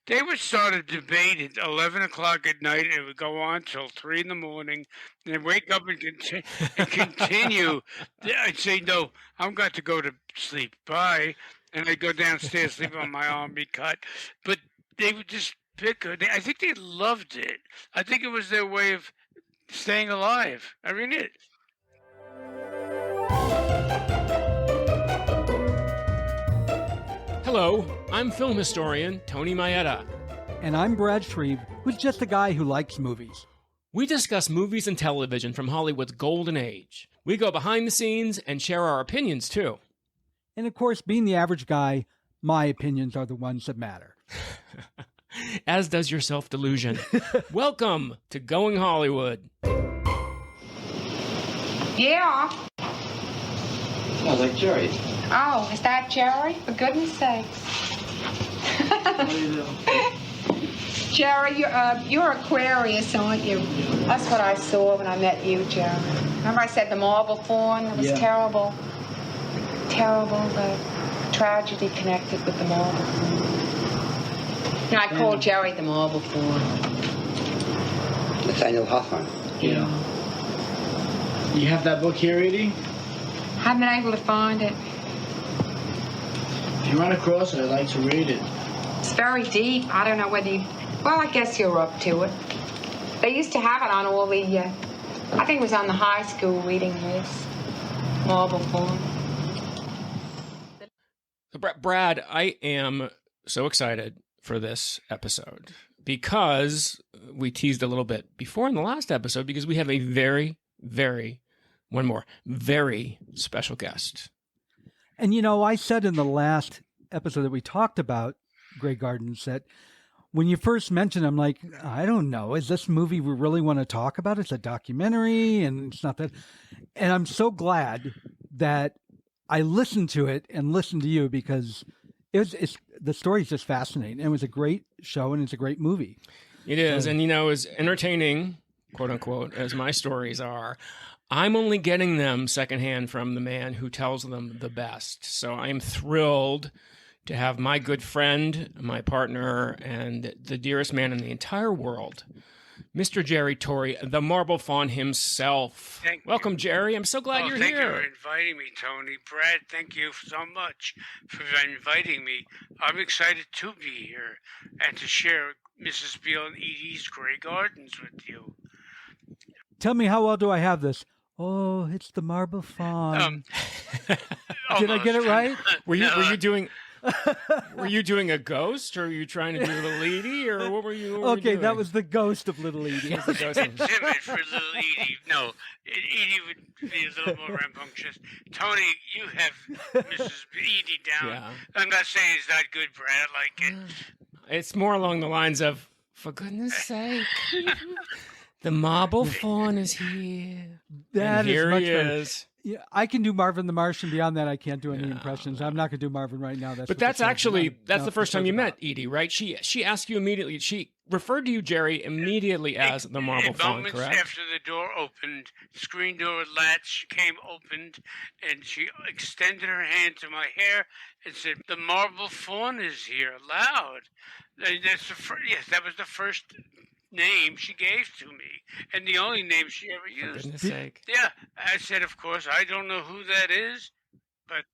They would start a debate at 11 o'clock at night, and it would go on till 3 in the morning. And they'd wake up and continue. I'd say, no, I've got to go to sleep. Bye. And I'd go downstairs, sleep on my army cut. But they would just pick. I think they loved it. I think it was their way of staying alive. I mean it. Hello, I'm film historian Tony Maeda. And I'm Brad Shreve, who's just a guy who likes movies. We discuss movies and television from Hollywood's golden age. We go behind the scenes and share our opinions, too. And of course, being the average guy, my opinions are the ones that matter. As does your self-delusion. Welcome to Going Hollywood. Yeah. Smells like Jerry. Oh, is that Jerry? For goodness sakes. What do you do? Jerry, you're Aquarius, aren't you? That's what I saw when I met you, Jerry. Remember I said the Marble Faun? It was terrible. Terrible, the tragedy connected with the Marble Faun. I called Jerry the Marble Faun. Nathaniel Hawthorne. Yeah. You have that book here, Edie? Haven't been able to find it. If you run across it, I'd like to read it. It's very deep. I don't know whether you... Well, I guess you're up to it. They used to have it on all the... I think it was on the high school reading list. Marble Faun. Brad, I am so excited for this episode because we teased a little bit before in the last episode because we have a very special guest. And you know, I said in the last episode that we talked about Grey Gardens that when you first mentioned, I'm like, I don't know, is this movie we really want to talk about? It's a documentary and it's not that. And I'm so glad that I listened to it and listened to you because the story's just fascinating. It was a great show and it's a great movie. It is. And, you know, as entertaining, quote unquote, as my stories are, I'm only getting them secondhand from the man who tells them the best. So I'm thrilled to have my good friend, my partner, and the dearest man in the entire world, Mr. Jerry Torre, the Marble Faun himself. Welcome, Jerry. I'm so glad you're here. Thank you for inviting me, Tony. Brad, thank you so much for inviting me. I'm excited to be here and to share Mrs. Beale and Edie's Grey Gardens with you. Tell me, how well do I have this? Oh, it's the Marble Faun. Did I get it right? Were you doing a ghost, or were you trying to do Little Edie, or what were you? Okay, that was the ghost of Little Edie. Timid for Little Edie. No, Edie would be a little more rambunctious. Tony, you have Mrs. Edie down. Yeah. I'm not saying it's not good, Brad. I like it. It's more along the lines of, for goodness sake. The Marble Faun is here. That is much better. Is. Yeah, I can do Marvin the Martian. Beyond that, I can't do any impressions. I'm not going to do Marvin right now. But that's the first time you met Edie, right? She asked you immediately. She referred to you, Jerry, immediately as the Marble Faun, correct? Moments after the door opened, screen door latch came opened, and she extended her hand to my hair and said, "The Marble Faun is here," loud. That was the first name she gave to me, and the only name she ever used. For goodness sake. Yeah, I said, of course, I don't know who that is, but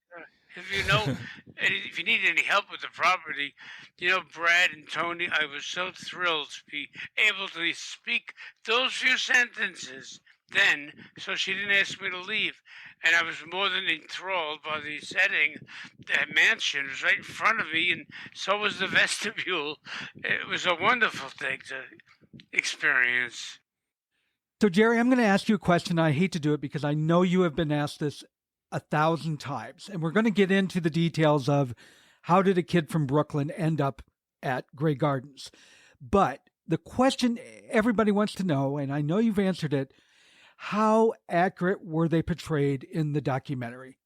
if you know, if you need any help with the property, you know, Brad and Tony, I was so thrilled to be able to speak those few sentences then, so she didn't ask me to leave. And I was more than enthralled by the setting. The mansion was right in front of me, and so was the vestibule. It was a wonderful thing to experience. So, Jerry, I'm going to ask you a question. I hate to do it because I know you have been asked this 1,000 times. And we're going to get into the details of how did a kid from Brooklyn end up at Grey Gardens. But the question everybody wants to know, and I know you've answered it, how accurate were they portrayed in the documentary?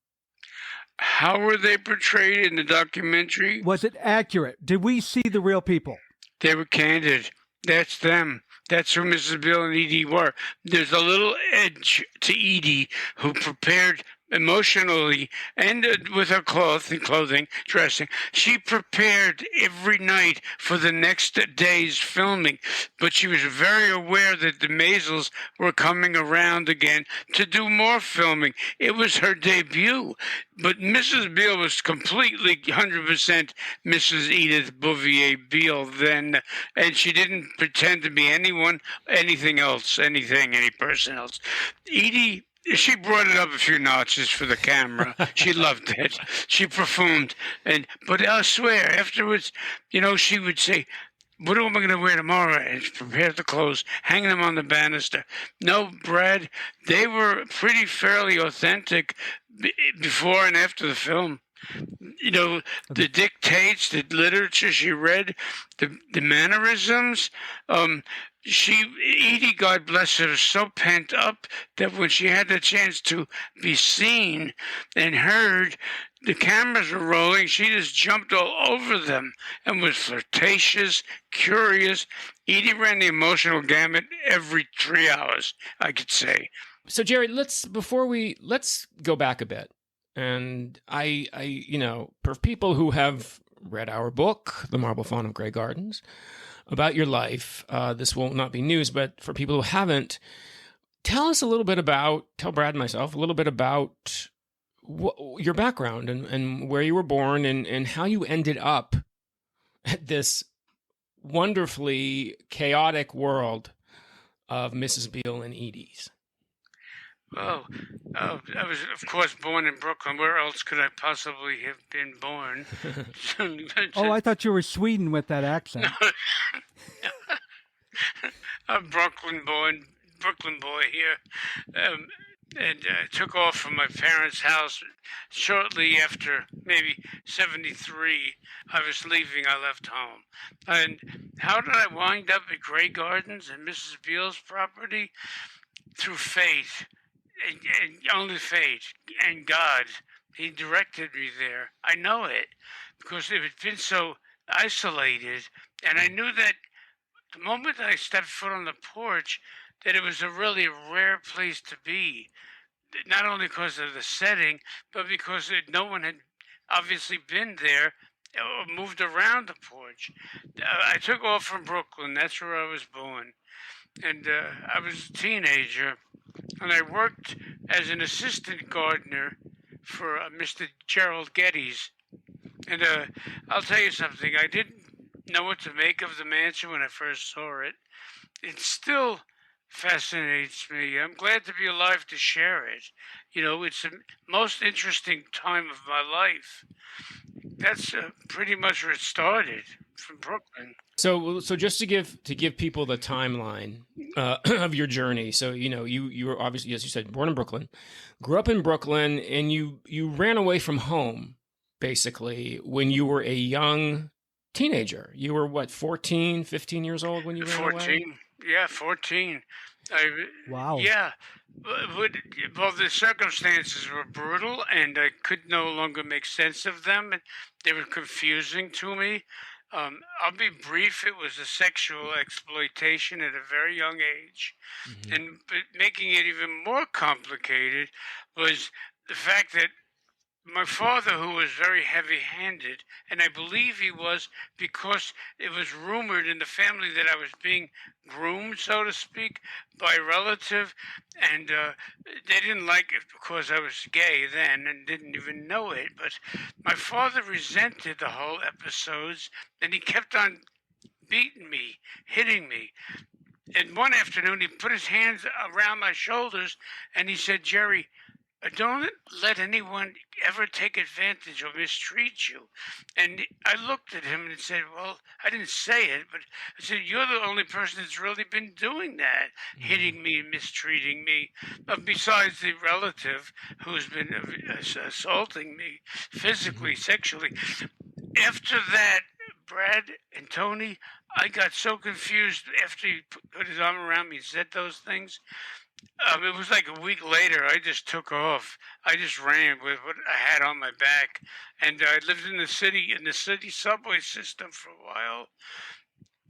How were they portrayed in the documentary? Was it accurate? Did we see the real people? They were candid. That's them. That's who Mrs. Beale and Edie were. There's a little edge to Edie, who prepared emotionally and with her clothing, dressing. She prepared every night for the next day's filming, but she was very aware that the Maysles were coming around again to do more filming. It was her debut, but Mrs. Beale was completely 100% Mrs. Edith Bouvier Beale then, and she didn't pretend to be anyone, anything else, any person else. Edie, she brought it up a few notches for the camera. She loved it. She performed, but I swear afterwards, she would say, "What am I going to wear tomorrow?" And prepare the clothes, hang them on the banister. No, Brad, they were fairly authentic before and after the film. The dictates, the literature she read, the mannerisms. Edie, God bless her, was so pent up that when she had the chance to be seen and heard, the cameras were rolling, she just jumped all over them and was flirtatious, curious. Edie ran the emotional gamut every 3 hours, I could say. So, Jerry, let's go back a bit. And I, for people who have read our book, The Marble Faun of Grey Gardens, about your life, this will not be news, but for people who haven't, tell Brad and myself a little bit about your background and where you were born and how you ended up at this wonderfully chaotic world of Mrs. Beale and Edie's. Well, I was, of course, born in Brooklyn. Where else could I possibly have been born? Oh, I thought you were Sweden with that accent. I'm Brooklyn boy here. And I took off from my parents' house shortly after, maybe 73. I was leaving. I left home. And how did I wind up at Grey Gardens and Mrs. Beale's property? Through fate. And only fate and God. He directed me there. I know it because it had been so isolated, and I knew that the moment I stepped foot on the porch, that it was a really rare place to be. Not only because of the setting, but because no one had obviously been there or moved around the porch. I took off from Brooklyn. That's where I was born, and I was a teenager. And I worked as an assistant gardener for Mr. Gerald Gettys. And I'll tell you something. I didn't know what to make of the mansion when I first saw it. It still fascinates me. I'm glad to be alive to share it. It's the most interesting time of my life. That's pretty much where it started, from Brooklyn. So just to give people the timeline of your journey. So you were obviously, as you said, born in Brooklyn, grew up in Brooklyn, and you ran away from home basically when you were a young teenager. You were what, 14, 15 years old when you ran 14. away? Yeah, 14. Wow. Yeah. Well, the circumstances were brutal, and I could no longer make sense of them. They were confusing to me. I'll be brief. It was a sexual exploitation at a very young age. Mm-hmm. And making it even more complicated was the fact that my father, who was very heavy-handed, and I believe he was because it was rumored in the family that I was being groomed, so to speak, by a relative, and they didn't like it because I was gay then and didn't even know it. But my father resented the whole episodes, and he kept on beating me, hitting me. And one afternoon, he put his hands around my shoulders, and he said, "Jerry, don't let anyone ever take advantage or mistreat you." And I looked at him and said, well, I didn't say it, but I said, "You're the only person that's really been doing that, hitting me and mistreating me, besides the relative who's been assaulting me physically, sexually." After that, Brad and Tony, I got so confused after he put his arm around me and said those things. It was like a week later, I just took off. I just ran with what I had on my back. And I lived in the city subway system for a while.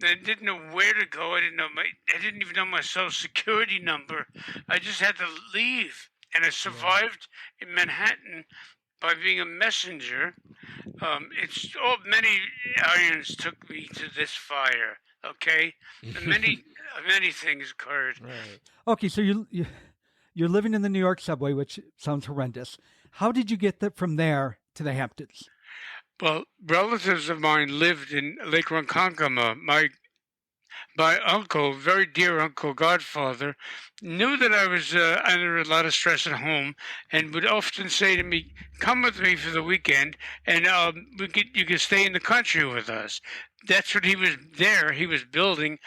I didn't know where to go. I didn't even know my social security number. I just had to leave. and I survived in Manhattan by being a messenger. It's many irons took me to this fire. Okay, and many things occurred. Right. Okay, so you're living in the New York subway, which sounds horrendous. How did you get from there to the Hamptons? Well, relatives of mine lived in Lake Ronkonkoma. My uncle, very dear uncle, godfather, knew that I was under a lot of stress at home, and would often say to me, "Come with me for the weekend, and you can stay in the country with us." That's what he was there. He was building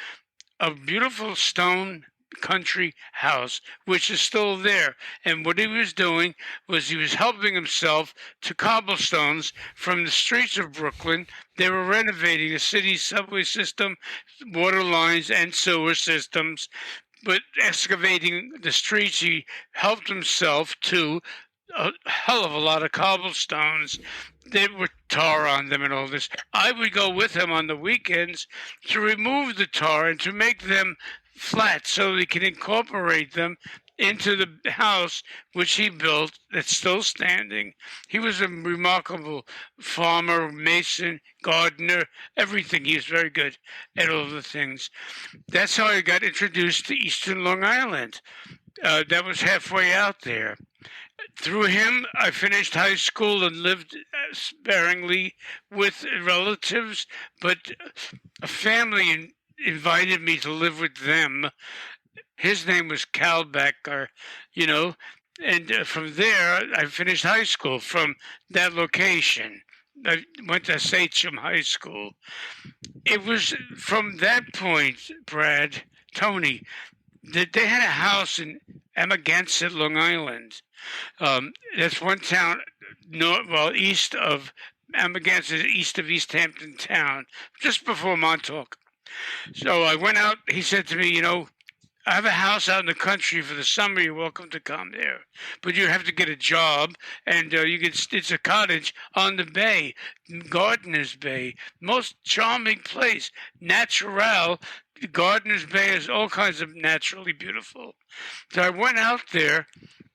a beautiful stone country house, which is still there. And what he was doing was he was helping himself to cobblestones from the streets of Brooklyn. They were renovating the city's subway system, water lines, and sewer systems. But excavating the streets, he helped himself to a hell of a lot of cobblestones. They were tar on them and all this. I would go with him on the weekends to remove the tar and to make them flat so he can incorporate them into the house which he built that's still standing. He was a remarkable farmer, mason, gardener, everything. He was very good at all the things. That's how I got introduced to Eastern Long Island. That was halfway out there. Through him, I finished high school and lived sparingly with relatives, but a family invited me to live with them. His name was Cal Becker, and from there, I finished high school from that location. I went to Sachem High School. It was from that point, Brad, Tony, that they had a house in Amagansett, Long Island. That's one town, east of Amagansett, east of East Hampton town, just before Montauk. So I went out. He said to me, I have a house out in the country for the summer. You're welcome to come there, but you have to get a job, and it's a cottage on the bay, Gardener's Bay, most charming place, natural. Gardener's Bay is all kinds of naturally beautiful. So I went out there,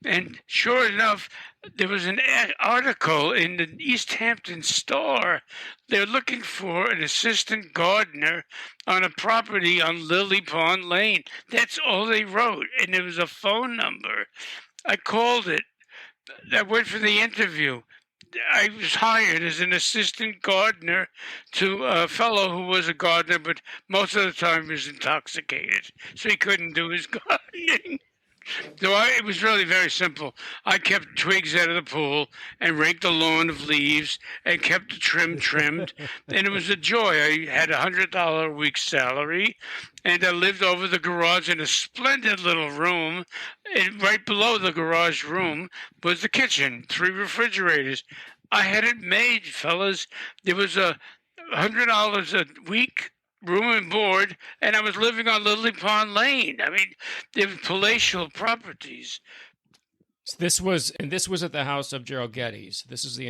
and sure enough, there was an article in the East Hampton Star. They're looking for an assistant gardener on a property on Lily Pond Lane. That's all they wrote, and there was a phone number. I called it. I went for the interview. I was hired as an assistant gardener to a fellow who was a gardener, but most of the time he was intoxicated, so he couldn't do his gardening. So it was really very simple. I kept twigs out of the pool and raked the lawn of leaves and kept the trim trimmed, and it was a joy. I had $100 a week salary, and I lived over the garage in a splendid little room. And right below the garage room was the kitchen, 3 refrigerators. I had it made, fellas. There was $100 a week, room and board, and I was living on Lily Pond Lane. I mean, they were palatial properties. So this was at the house of Gerald Gettys. This is the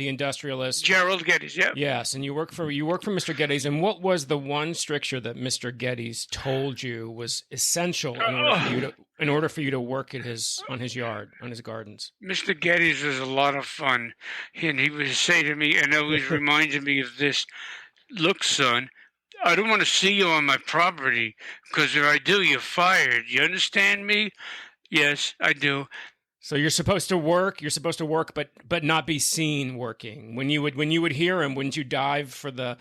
industrialist. Gerald Gettys, yeah. Yes, and you work for Mr. Gettys. And what was the one stricture that Mr. Gettys told you was essential in order for you to work at on his gardens? Mr. Gettys was a lot of fun, and he would say to me, and always reminded me of this: "Look, son, I don't want to see you on my property, because if I do, you're fired. You understand me?" Yes, I do. So you're supposed to work, but not be seen working. When you would hear him, wouldn't you dive for the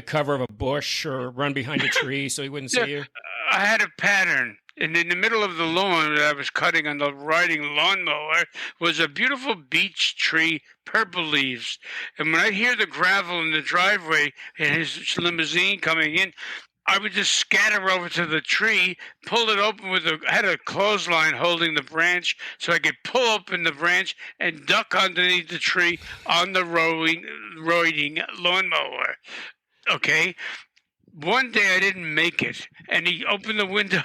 cover of a bush or run behind a tree so he wouldn't see you? I had a pattern. And in the middle of the lawn that I was cutting on the riding lawnmower was a beautiful beech tree, purple leaves. And when I hear the gravel in the driveway and his limousine coming in, I would just scatter over to the tree, pull it open I had a clothesline holding the branch so I could pull open the branch and duck underneath the tree on the riding lawnmower. Okay? One day I didn't make it, and he opened the window,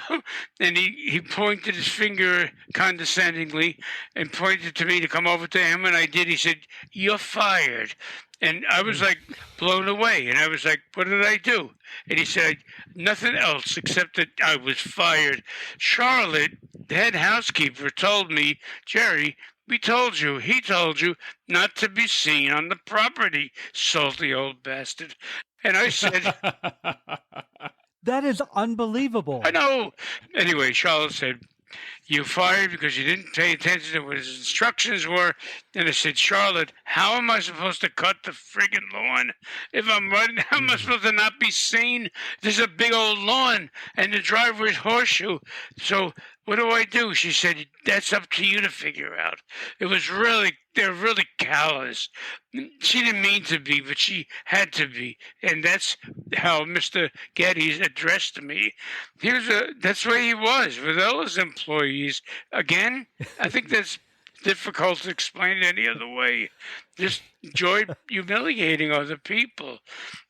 and he pointed his finger condescendingly and pointed to me to come over to him, and I did. He said, "You're fired." And I was like blown away. And I was like, what did I do? And he said, nothing else except that I was fired. Charlotte, the head housekeeper, told me, Jerry, we told you, he told you not to be seen on the property, salty old bastard. And I said, That is unbelievable. I know. Anyway, Charlotte said, you fired because you didn't pay attention to what his instructions were. And I said, Charlotte, how am I supposed to cut the friggin' lawn? If I'm running, how am I supposed to not be seen? There's a big old lawn and the driveway's horseshoe. So what do I do? She said, that's up to you to figure out. They're really callous. She didn't mean to be, but she had to be. And that's how Mr. Gettys addressed me. That's where he was with all his employees. Again, I think that's difficult to explain any other way. Just enjoyed humiliating other people.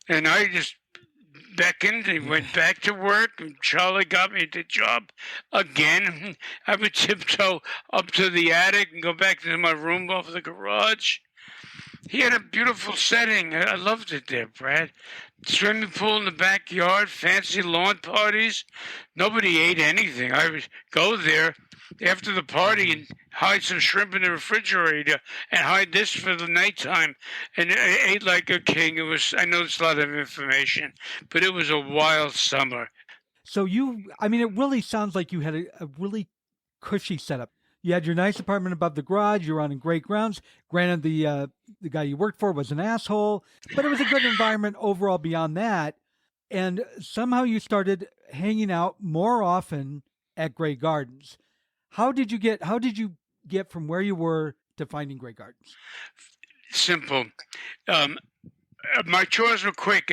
And I just beckoned and went back to work, and Charlie got me the job again. I would tiptoe up to the attic and go back to my room off the garage. He had a beautiful setting. I loved it there, Brad. Swimming pool in the backyard, fancy lawn parties. Nobody ate anything. I would go there after the party and hide some shrimp in the refrigerator and hide this for the nighttime. And I ate like a king. I know it's a lot of information, but it was a wild summer. So it really sounds like you had a really cushy setup. You had your nice apartment above the garage. You were on great grounds. Granted, the guy you worked for was an asshole, but it was a good environment overall beyond that. And somehow you started hanging out more often at Grey Gardens. How did you get from where you were to finding Grey Gardens? Simple. My chores were quick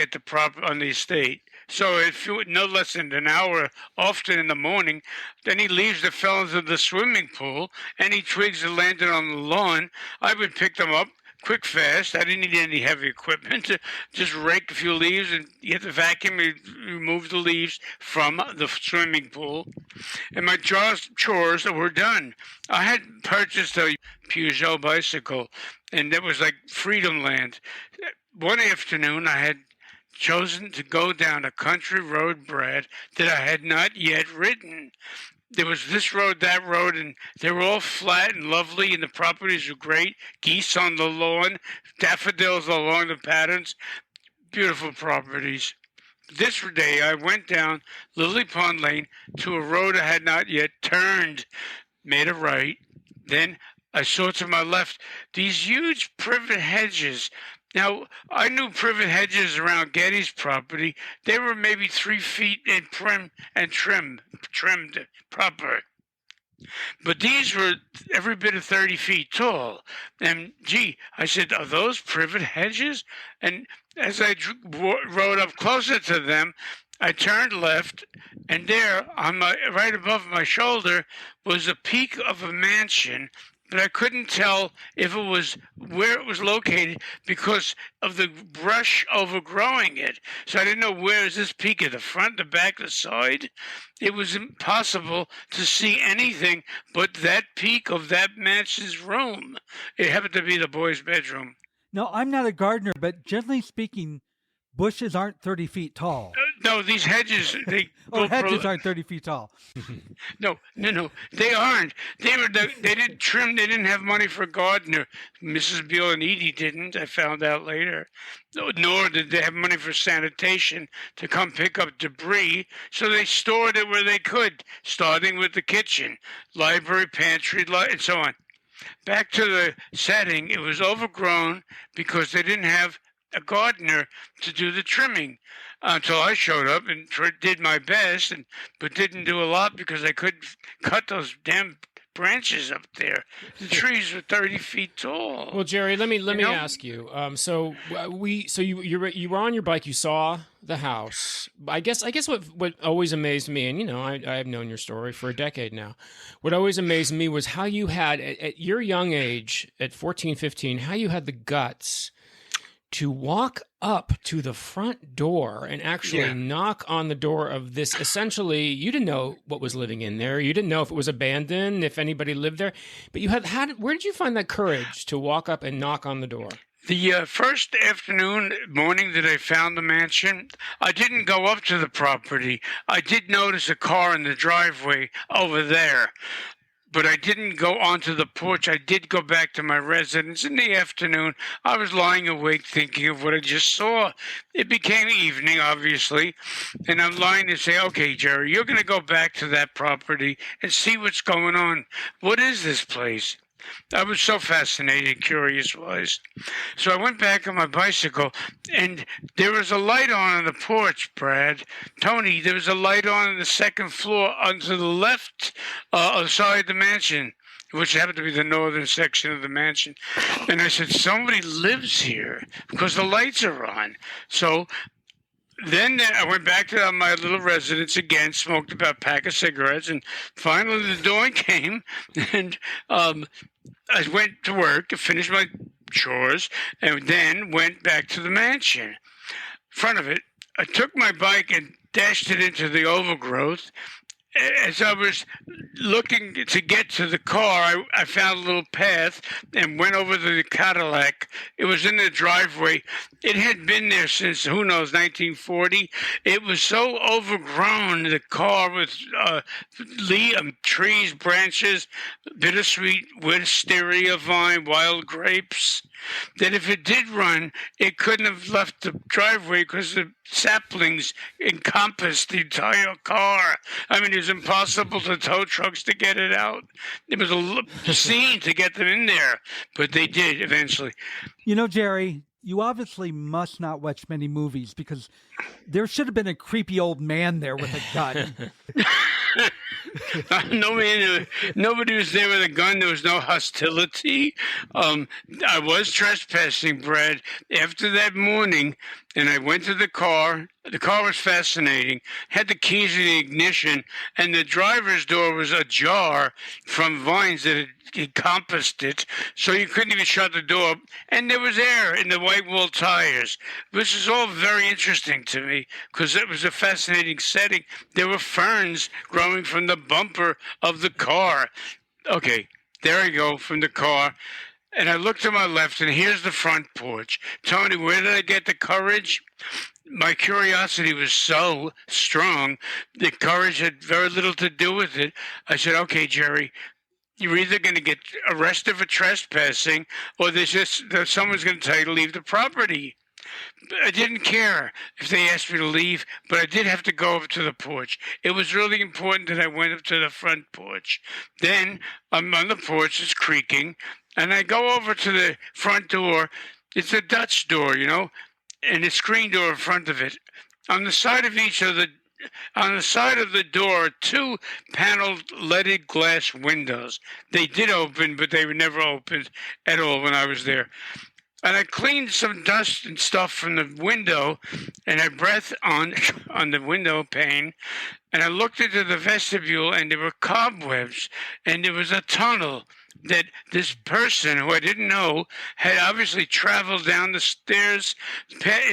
on the estate. So if no less than an hour, often in the morning, then he leaves the fell into the swimming pool. Any twigs that landed on the lawn, I would pick them up quick, fast. I didn't need any heavy equipment. Just rake a few leaves, and you have to vacuum and remove the leaves from the swimming pool. And my chores were done. I had purchased a Peugeot bicycle, and that was like Freedom Land. One afternoon, I had chosen to go down a country road, Brad, that I had not yet ridden. There was this road, that road, and they were all flat and lovely, and the properties were great. Geese on the lawn, daffodils along the patterns, beautiful properties. This day, I went down Lily Pond Lane to a road I had not yet turned, made a right. Then I saw to my left these huge privet hedges. Now, I knew privet hedges around Gettys' property. They were maybe 3 feet in trimmed proper. But these were every bit of 30 feet tall. And, I said, are those privet hedges? And as I rode up closer to them, I turned left, and there, right above my shoulder, was a peak of a mansion, but I couldn't tell if it was where it was located because of the brush overgrowing it. So I didn't know, where is this peak, at the front, the back, the side? It was impossible to see anything but that peak of that mansion's room. It happened to be the boys' bedroom. No, I'm not a gardener, but generally speaking, bushes aren't 30 feet tall. No, these hedges, hedges aren't 30 feet tall. No, they aren't. They didn't trim. They didn't have money for a gardener. Mrs. Beale and Edie didn't. I found out later. Nor did they have money for sanitation to come pick up debris. So they stored it where they could, starting with the kitchen, library, pantry, and so on. Back to the setting, it was overgrown because they didn't have a gardener to do the trimming until I showed up and did my best, but didn't do a lot because I couldn't cut those damn branches up there. The trees were 30 feet tall. Well, Jerry, let me ask you. So you were on your bike. You saw the house. I guess what always amazed me, and I have known your story for a decade now. What always amazed me was how you had at your young age, at 14, 15, how you had the guts to walk up to the front door and actually knock on the door of this. Essentially, you didn't know what was living in there. You didn't know if it was abandoned, if anybody lived there. But you had where did you find that courage to walk up and knock on the door? The first morning that I found the mansion, I didn't go up to the property. I did notice a car in the driveway over there, but I didn't go onto the porch. I did go back to my residence in the afternoon. I was lying awake thinking of what I just saw. It became evening, obviously, and I'm lying to say, okay, Jerry, you're going to go back to that property and see what's going on. What is this place? I was so fascinated, curious-wise. So I went back on my bicycle, and there was a light on the porch, Brad. Tony, there was a light on the second floor onto the left side of the mansion, which happened to be the northern section of the mansion. And I said, somebody lives here because the lights are on. So then I went back to my little residence again, smoked about a pack of cigarettes, and finally the dawn came, and I went to work, finished my chores, and then went back to the mansion. In front of it, I took my bike and dashed it into the overgrowth. As I was looking to get to the car, I found a little path and went over to the Cadillac. It was in the driveway. It had been there since, who knows, 1940. It was so overgrown, the car with trees, branches, bittersweet wisteria vine, wild grapes, that if it did run, it couldn't have left the driveway because the saplings encompassed the entire car. I mean, it was impossible to tow trucks to get it out. It was a scene to get them in there, but they did eventually. You know, Jerry, you obviously must not watch many movies because there should have been a creepy old man there with a gun. Nobody was there with a gun. There was no hostility. I was trespassing, Brad, after that morning, and I went to the car. The car was fascinating. Had the keys in the ignition, and the driver's door was ajar from vines that had encompassed it, so you couldn't even shut the door. And there was air in the white wall tires. This is all very interesting to me because it was a fascinating setting. There were ferns growing from the bumper of the car. Okay, there I go from the car. And I look to my left, and here's the front porch. Tony, where did I get the courage? My curiosity was so strong, the courage had very little to do with it. I said, okay, Jerry, you're either going to get arrested for trespassing, or someone's going to tell you to leave the property. I didn't care if they asked me to leave, but I did have to go up to the porch. It was really important that I went up to the front porch. Then I'm on the porch, it's creaking, and I go over to the front door. It's a Dutch door, and a screen door in front of it. On the side of the door are two paneled leaded glass windows. They did open, but they were never opened at all when I was there. And I cleaned some dust and stuff from the window, and I breathed on the window pane, and I looked into the vestibule, and there were cobwebs, and there was a tunnel that this person, who I didn't know, had obviously traveled down the stairs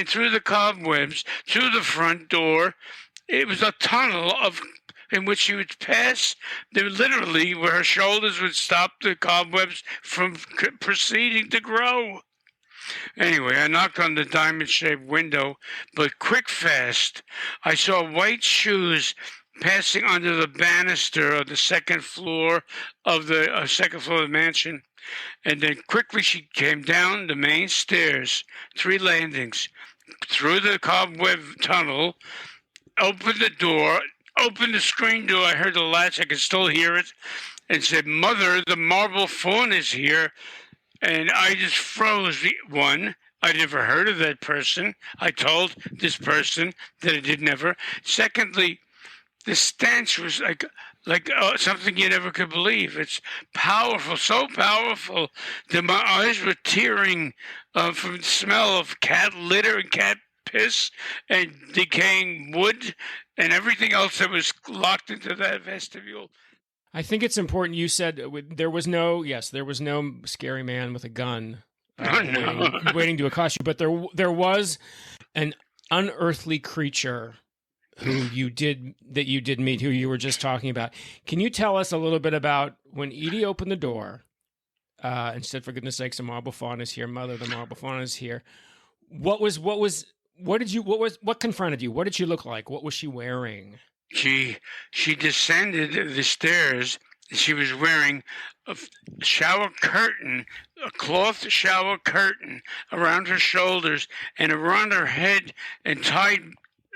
through the cobwebs to the front door. It was a tunnel in which she would pass, literally where her shoulders would stop the cobwebs from proceeding to grow. Anyway, I knocked on the diamond-shaped window, but fast, I saw white shoes passing under the banister of the second floor of the mansion, and then quickly she came down the main stairs, 3 landings, through the cobweb tunnel, opened the door, opened the screen door. I heard the latch; I could still hear it, and said, "Mother, the Marble Faun is here." And I just froze. One, I'd never heard of that person. I told this person that I did never. Secondly, the stench was like something you never could believe. It's powerful, so powerful that my eyes were tearing from the smell of cat litter and cat piss and decaying wood and everything else that was locked into that vestibule. I think it's important. You said there was no scary man with a gun waiting to accost you, but there was an unearthly creature who you did meet, who you were just talking about. Can you tell us a little bit about when Edie opened the door and said, "For goodness sakes, the Marble Faun is here, Mother. The Marble Faun is here." What confronted you? What did she look like? What was she wearing? She descended the stairs. She was wearing a shower curtain, a cloth shower curtain around her shoulders and around her head, and tied.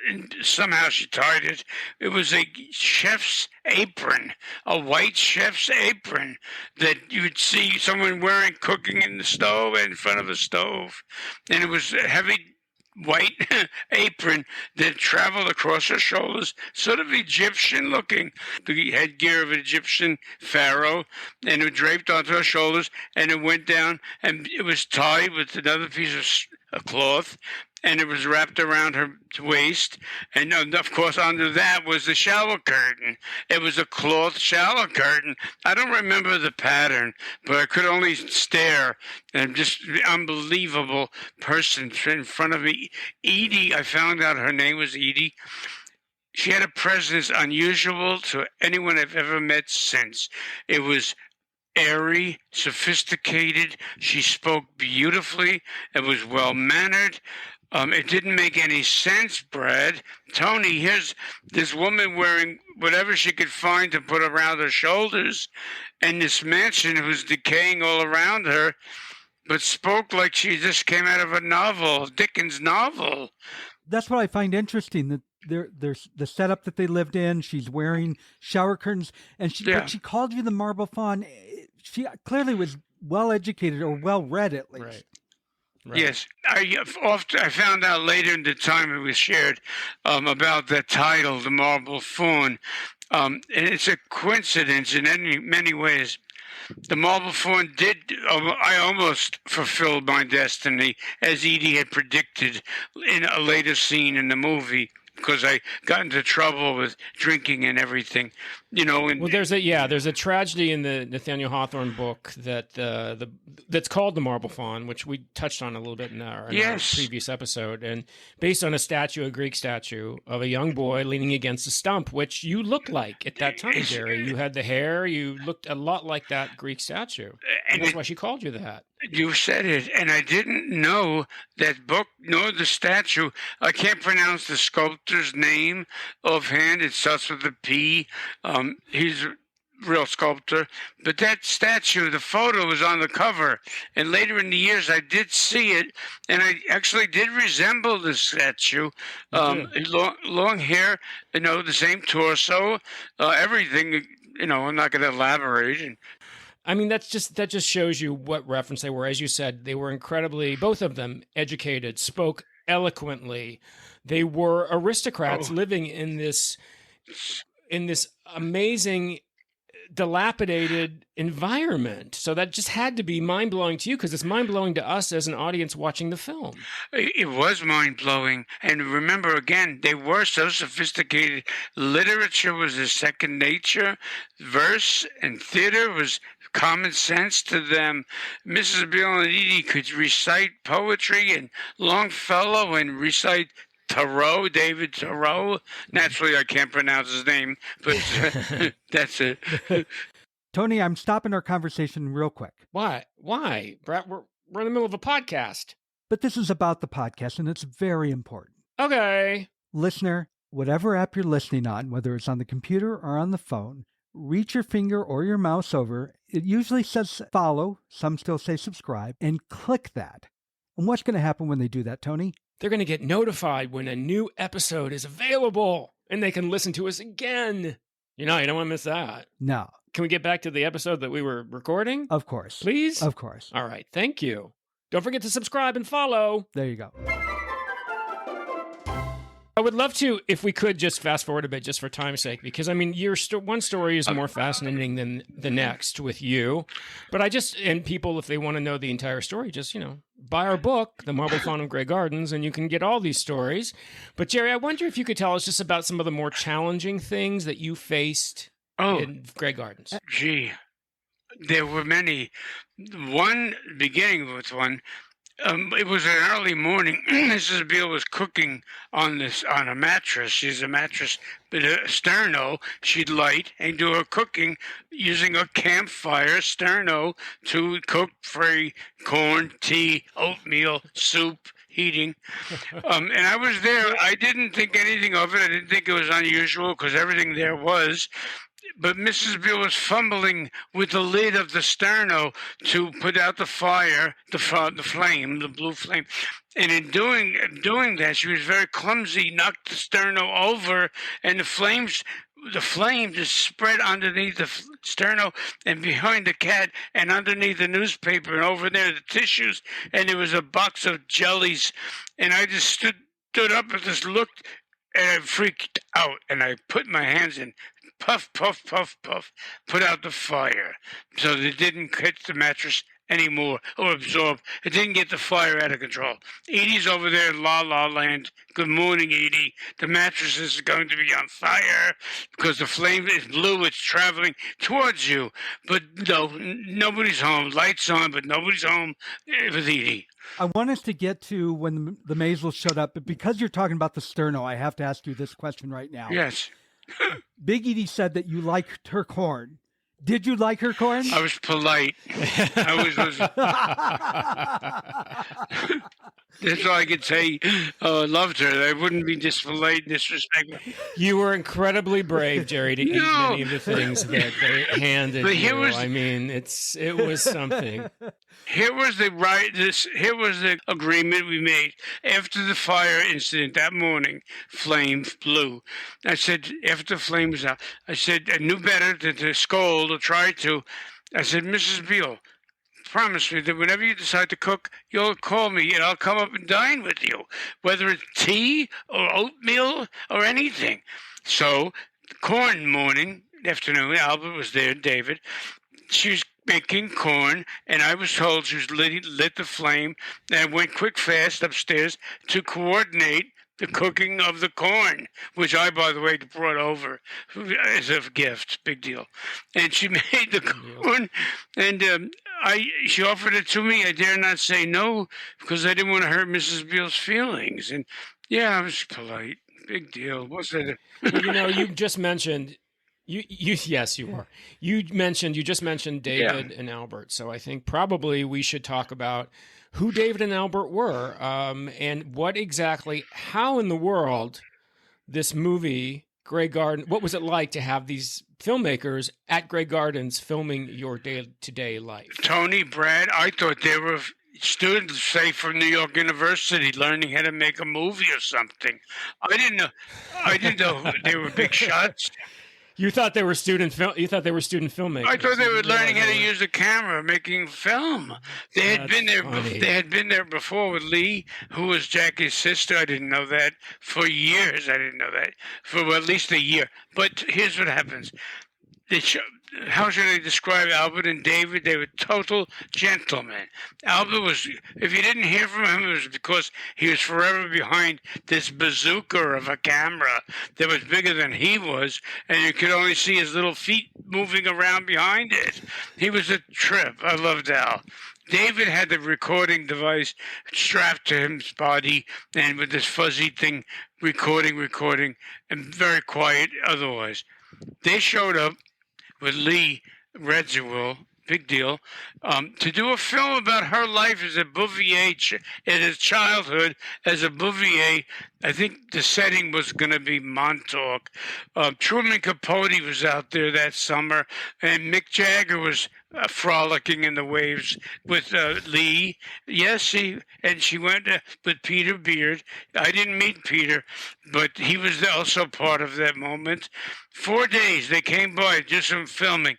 And somehow she tied it. It was a chef's apron, a white chef's apron that you would see someone wearing cooking in the stove, in front of a stove. And it was a heavy white apron that traveled across her shoulders, sort of Egyptian looking, the headgear of an Egyptian pharaoh, and it draped onto her shoulders, and it went down, and it was tied with another piece of cloth, and it was wrapped around her waist, and of course under that was the shower curtain. It was a cloth shower curtain. I don't remember the pattern, but I could only stare, and just unbelievable person in front of me. Edie, I found out her name was Edie. She had a presence unusual to anyone I've ever met since. It was airy, sophisticated. She spoke beautifully. It was well-mannered. It didn't make any sense, Brad. Tony, here's this woman wearing whatever she could find to put around her shoulders, and this mansion was decaying all around her, but spoke like she just came out of a novel, Dickens' novel. That's what I find interesting, that there's the setup that they lived in. She's wearing shower curtains, and but she called you the Marble Faun. She clearly was well-educated, or well-read at least. Right. Yes, I found out later in the time it was shared about that title, The Marble Faun. And it's a coincidence in many ways. The Marble Faun I almost fulfilled my destiny, as Edie had predicted in a later scene in the movie, because I got into trouble with drinking and everything, Well, there's a tragedy in the Nathaniel Hawthorne book that's called The Marble Faun, which we touched on a little bit in our previous episode, and based on a Greek statue of a young boy leaning against a stump, which you looked like at that time, Jerry. You had the hair, you looked a lot like that Greek statue, and that's why she called you that. You said it, and I didn't know that book nor the statue. I can't pronounce the sculptor's name offhand. It starts with a P. He's a real sculptor. But that statue, the photo was on the cover. And later in the years, I did see it, and I actually did resemble the statue. Long hair, the same torso, everything. I'm not going to elaborate. I mean, that just shows you what reference they were. As you said, they were incredibly, both of them, educated, spoke eloquently. They were aristocrats living in this amazing, dilapidated environment. So that just had to be mind-blowing to you, because it's mind-blowing to us as an audience watching the film. It was mind-blowing. And remember, again, they were so sophisticated. Literature was their second nature. Verse and theater was common sense to them. Mrs. Beale and Edie could recite poetry, and Longfellow, and recite David Thoreau. Naturally, I can't pronounce his name, but that's it. Tony, I'm stopping our conversation real quick. Why? Brett, we're in the middle of a podcast. But this is about the podcast, and it's very important. Okay. Listener, whatever app you're listening on, whether it's on the computer or on the phone, reach your finger or your mouse over. It usually says follow. Some still say subscribe. And click that. And what's going to happen when they do that, Tony? They're going to get notified when a new episode is available, and they can listen to us again. You don't want to miss that. No. Can we get back to the episode that we were recording? Of course. Please? Of course. All right. Thank you. Don't forget to subscribe and follow. There you go. I would love to, if we could, just fast forward a bit, just for time's sake, because your one story is more fascinating than the next with you. But and people, if they want to know the entire story, just, buy our book, The Marble Faun of Grey Gardens, and you can get all these stories. But Jerry, I wonder if you could tell us just about some of the more challenging things that you faced in Grey Gardens. Gee, there were many. Beginning with one, It was an early morning. Mrs. Beale was cooking on a mattress. She's a mattress, but a sterno. She'd light and do her cooking using a campfire sterno to cook for corn, tea, oatmeal, soup, heating. And I was there. I didn't think anything of it. I didn't think it was unusual because everything there was. But Mrs. Beale was fumbling with the lid of the sterno to put out the fire, the flame, the blue flame. And in doing that, she was very clumsy, knocked the sterno over, and the flame just spread underneath the sterno and behind the cat and underneath the newspaper and over there, the tissues. And there was a box of jellies. And I just stood up and just looked, and I freaked out. And I put my hands in. Puff, puff, puff, puff, put out the fire so that it didn't catch the mattress anymore or absorb. It didn't get the fire out of control. Edie's over there in La La Land. Good morning, Edie. The mattress is going to be on fire because the flame is blue. It's traveling towards you. But no, nobody's home. Lights on, but nobody's home with Edie. I want us to get to when the Maysles showed up, but because you're talking about the sterno, I have to ask you this question right now. Yes. Big Edie said that you liked her corn. Did you like her corn? I was polite. I was that's all I could say. I loved her. I wouldn't be dispolite, disrespectful. You were incredibly brave, Jerry, to eat many of the things that they handed But you. I mean, it was something. Here was the agreement we made after the fire incident that morning. Flame blew. I said, after the flame was out, I said, I knew better than to scold or try to. I said, Mrs. Beale, promise me that whenever you decide to cook, you'll call me and I'll come up and dine with you, whether it's tea or oatmeal or anything. So, corn morning, afternoon, Albert was there, David. She was making corn, and I was told she was lit the flame, and I went quick, fast upstairs to coordinate the cooking of the corn, which I, by the way, brought over as a gift. Big deal. And she made the corn, and she offered it to me. I dare not say no because I didn't want to hurt Mrs. Beale's feelings. And yeah, I was polite. Big deal. What's it? You just mentioned. Yes, you were. You just mentioned David and Albert. So I think probably we should talk about who David and Albert were, and how in the world this movie, Grey Garden, what was it like to have these filmmakers at Grey Gardens filming your day-to-day life? Tony, Brad, I thought they were students, say, from New York University learning how to make a movie or something. I didn't know they were big shots. You thought they were student filmmakers. I thought they were learning how to use a camera, making film. They had been there. They had been there before with Lee, who was Jackie's sister. I didn't know that for years. I didn't know that for at least a year. But here's what happens. How should I describe Albert and David? They were total gentlemen. Albert was, if you didn't hear from him, it was because he was forever behind this bazooka of a camera that was bigger than he was, and you could only see his little feet moving around behind it. He was a trip. I loved Al. David had the recording device strapped to his body and with this fuzzy thing recording, and very quiet otherwise. They showed up with Lee Redzewell, big deal, to do a film about her life as a Bouvier, in his childhood as a Bouvier. I think the setting was going to be Montauk. Truman Capote was out there that summer, and Mick Jagger was frolicking in the waves with Lee. Yes, she went with Peter Beard. I didn't meet Peter, but he was also part of that moment. 4 days they came by, just some filming.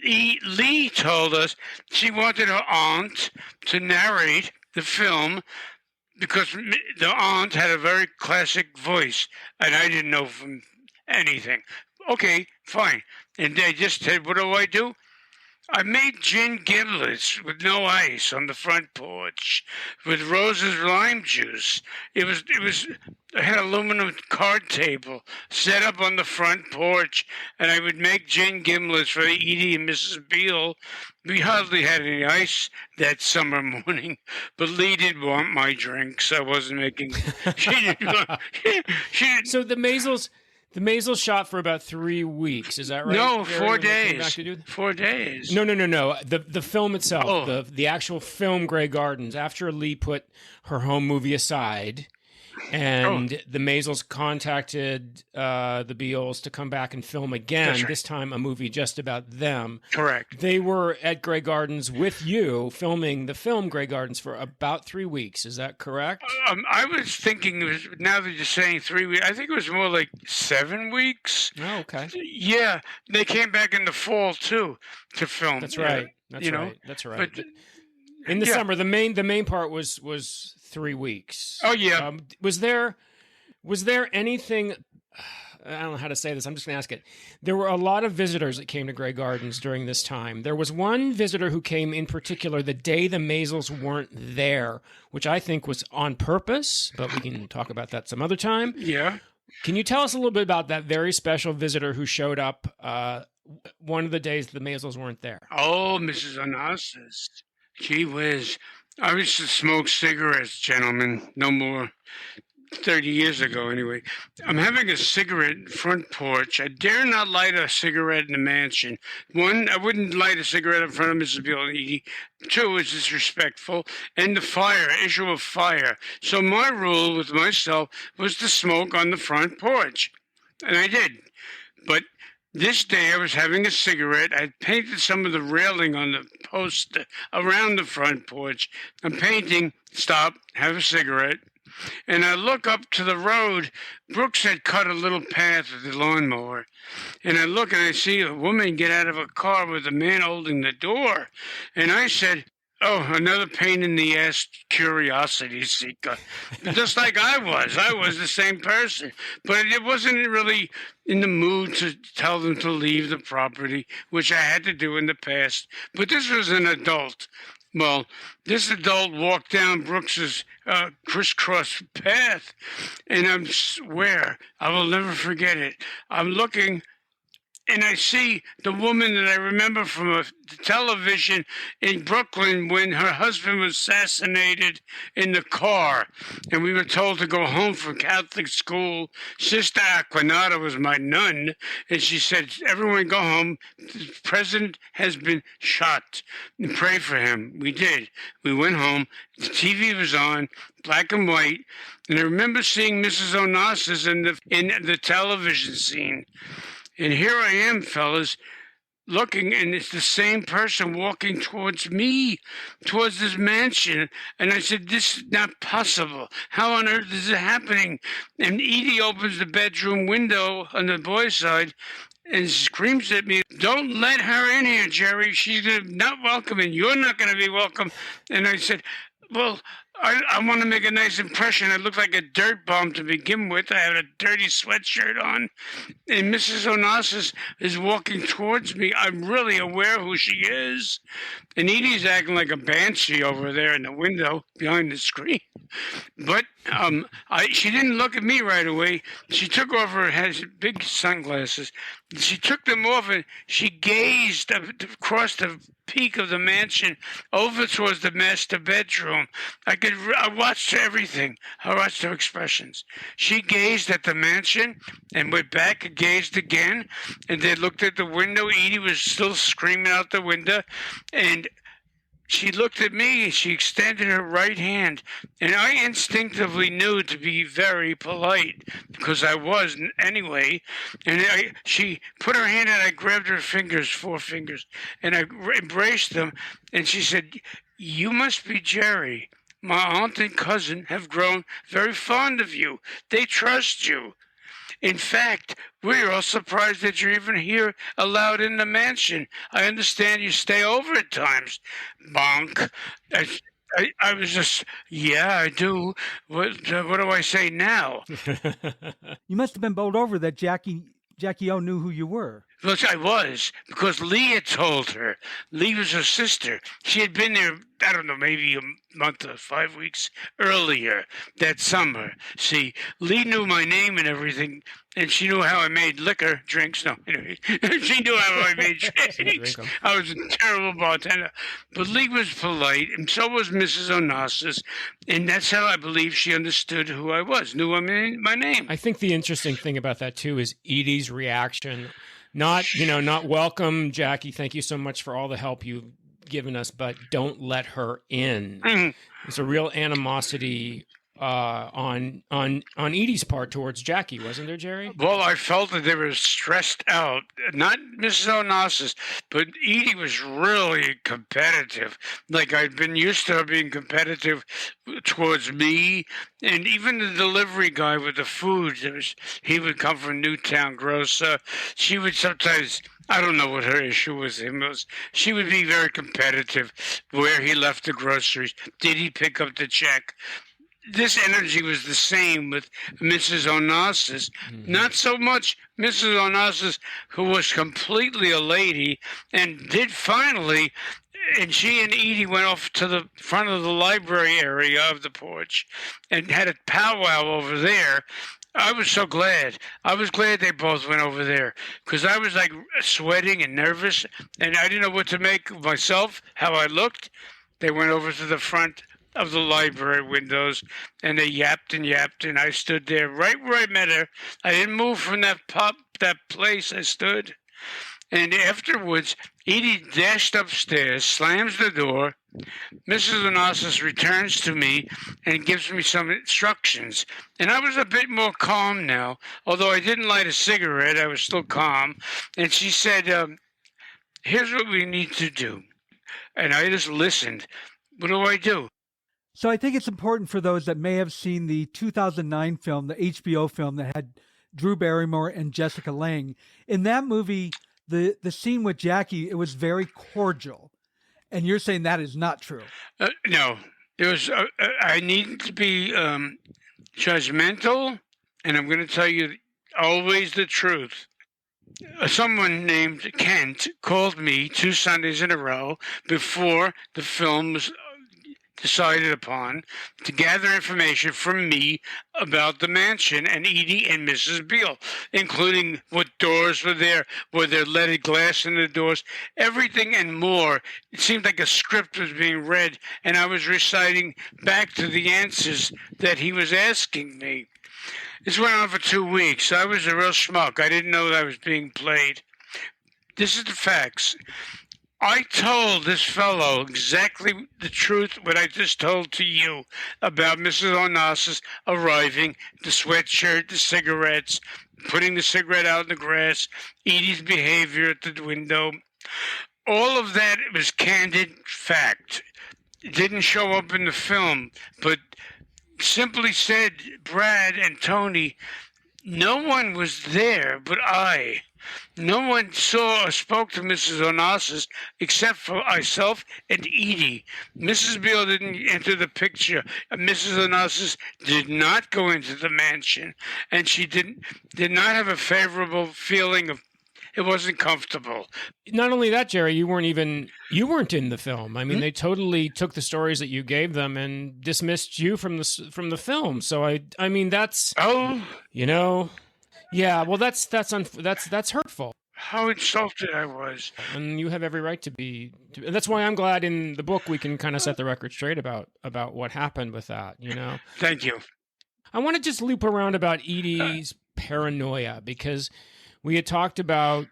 Lee told us she wanted her aunt to narrate the film because the aunt had a very classic voice, and I didn't know from anything. Okay, fine. And they just said, what do I do? I made gin giblets with no ice on the front porch with Rose's lime juice. I had an aluminum card table set up on the front porch, and I would make gin giblets for Edie and Mrs. Beale. We hardly had any ice that summer morning, but Lee did want my drinks. I wasn't making. She didn't. She didn't. So the Maysles shot for about 3 weeks. Is that right? No, Jerry, 4 when they came days. back to do 4 days. No. The film itself, Oh. the actual film Grey Gardens. After Lee put her home movie aside, and the Maysles contacted the Beales to come back and film again. That's right. This time, a movie just about them. Correct. They were at Grey Gardens with you, filming the film Grey Gardens for about 3 weeks. Is that correct? I was thinking, now that you're saying 3 weeks, I think it was more like 7 weeks. Oh, okay. Yeah, they came back in the fall too to film. That's right. That's you right. know, That's right. but In the yeah. summer, the main part was 3 weeks. Oh, yeah. Was there anything? I don't know how to say this. I'm just going to ask it. There were a lot of visitors that came to Grey Gardens during this time. There was one visitor who came in particular the day the Maysles weren't there, which I think was on purpose, but we can talk about that some other time. Yeah. Can you tell us a little bit about that very special visitor who showed up one of the days the Maysles weren't there? Oh, Mrs. Onassis. Gee whiz. I used to smoke cigarettes, gentlemen. No more. 30 years ago, anyway. I'm having a cigarette front porch. I dare not light a cigarette in the mansion. One, I wouldn't light a cigarette in front of Mrs. Beale and Edie. Two, it's disrespectful. And the issue of fire. So my rule with myself was to smoke on the front porch. And I did. But this day I was having a cigarette. I painted some of the railing on the post around the front porch. I'm painting, stop, have a cigarette. And I look up to the road. Brooks had cut a little path with the lawnmower. And I look and I see a woman get out of a car with a man holding the door. And I said, oh, another pain in the ass curiosity seeker. Just like I was. I was the same person. But it wasn't really in the mood to tell them to leave the property, which I had to do in the past. But this was an adult. Well, this adult walked down Brooks's crisscross path, and I swear I will never forget it. I'm looking, and I see the woman that I remember from a television in Brooklyn when her husband was assassinated in the car, and we were told to go home from Catholic school. Sister Aquinata was my nun, and she said, everyone go home. The president has been shot, and pray for him. We did. We went home. The TV was on, black and white, and I remember seeing Mrs. Onassis in the television scene. And here I am, fellas, looking, and it's the same person walking towards me, towards this mansion. And I said, this is not possible. How on earth is it happening? And Edie opens the bedroom window on the boys' side and screams at me, don't let her in here, Jerry. She's not welcome, and you're not going to be welcome. And I said, well, I want to make a nice impression. I look like a dirt bomb to begin with. I had a dirty sweatshirt on. And Mrs. Onassis is walking towards me. I'm really aware who she is. And Edie's acting like a banshee over there in the window behind the screen. But she didn't look at me right away. She took off her big sunglasses. She took them off and she gazed across the peak of the mansion over towards the master bedroom. I watched everything. I watched her expressions. She gazed at the mansion and went back and gazed again. And they looked at the window. Edie was still screaming out the window. And she looked at me and she extended her right hand. And I instinctively knew to be very polite because I was anyway. And she put her hand out. I grabbed her fingers, 4 fingers, and I embraced them. And she said, you must be Jerry. My aunt and cousin have grown very fond of you. They trust you. In fact, we're all surprised that you're even here allowed in the mansion. I understand you stay over at times. Bonk. I was just, yeah, I do. What do I say now? You must have been bowled over that Jackie O knew who you were. Which I was, because Lee had told her. Lee was her sister. She had been there, I don't know, maybe a month or 5 weeks earlier that summer. See, Lee knew my name and everything, and she knew how I made drinks. No, anyway, she knew how I made drinks. I was a terrible bartender. But Lee was polite, and so was Mrs. Onassis, and that's how I believe she understood who I was, knew my name. I think the interesting thing about that, too, is Edie's reaction. Not welcome, Jackie. Thank you so much for all the help you've given us, but don't let her in. It's a real animosity on Edie's part towards Jackie, wasn't there, Jerry? Well, I felt that they were stressed out. Not Mrs. Onassis, but Edie was really competitive. Like, I'd been used to her being competitive towards me, and even the delivery guy with the food, he would come from Newtown Grocer. She would sometimes, I don't know what her issue with him was. She would be very competitive where he left the groceries. Did he pick up the check? This energy was the same with Mrs. Onassis. Not so much Mrs. Onassis, who was completely a lady and did finally, and she and Edie went off to the front of the library area of the porch and had a powwow over there. I was so glad. I was glad they both went over there because I was like sweating and nervous, and I didn't know what to make of myself, how I looked. They went over to the front of the library windows, and they yapped, and I stood there right where I met her. I didn't move from that place I stood. And afterwards, Edie dashed upstairs, slams the door. Mrs. Onassis returns to me and gives me some instructions. And I was a bit more calm now, although I didn't light a cigarette. I was still calm. And she said, here's what we need to do. And I just listened. What do I do? So I think it's important for those that may have seen the 2009 film, the HBO film that had Drew Barrymore and Jessica Lange. In that movie, the scene with Jackie, it was very cordial. And you're saying that is not true. No. It was. I needed to be judgmental, and I'm going to tell you always the truth. Someone named Kent called me 2 Sundays in a row before the film was decided upon to gather information from me about the mansion and Edie and Mrs. Beale, including what doors were there leaded glass in the doors, everything and more. It seemed like a script was being read, and I was reciting back to the answers that he was asking me. This went on for 2 weeks. I was a real schmuck. I didn't know that I was being played. This is the facts. I told this fellow exactly the truth, what I just told to you about Mrs. Onassis arriving, the sweatshirt, the cigarettes, putting the cigarette out in the grass, Edie's behavior at the window. All of that was candid fact. It didn't show up in the film, but simply said, Brad and Tony, no one was there but I. No one saw or spoke to Mrs. Onassis except for myself and Edie. Mrs. Beale didn't enter the picture. Mrs. Onassis did not go into the mansion, and she did not have a favorable feeling of. It wasn't comfortable. Not only that, Jerry, you weren't in the film. I mean, they totally took the stories that you gave them and dismissed you from the film. So I mean, that's yeah. Well, that's hurtful. How insulted I was. And you have every right to be. That's why I'm glad in the book we can kind of set the record straight about what happened with that. Thank you. I want to just loop around about Edie's paranoia because we had talked about,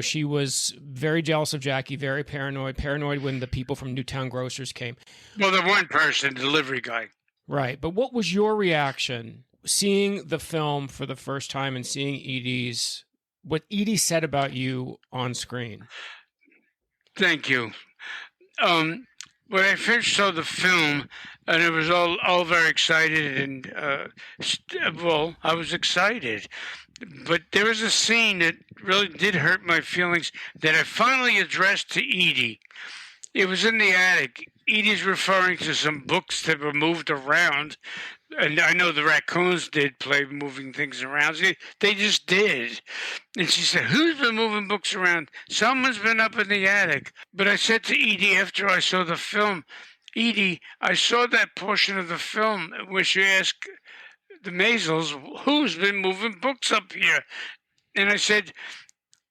she was very jealous of Jackie, very paranoid when the people from Newtown Grocers came. Well, the one person, the delivery guy. Right. But what was your reaction seeing the film for the first time and seeing what Edie said about you on screen? Thank you. When I first saw the film, and it was all very excited, and I was excited. But there was a scene that really did hurt my feelings that I finally addressed to Edie. It was in the attic. Edie's referring to some books that were moved around, and I know the raccoons did play moving things around. They just did. And she said, who's been moving books around? Someone's been up in the attic. But I said to Edie after I saw the film, Edie, I saw that portion of the film where she asked the Maysles, who's been moving books up here? And I said,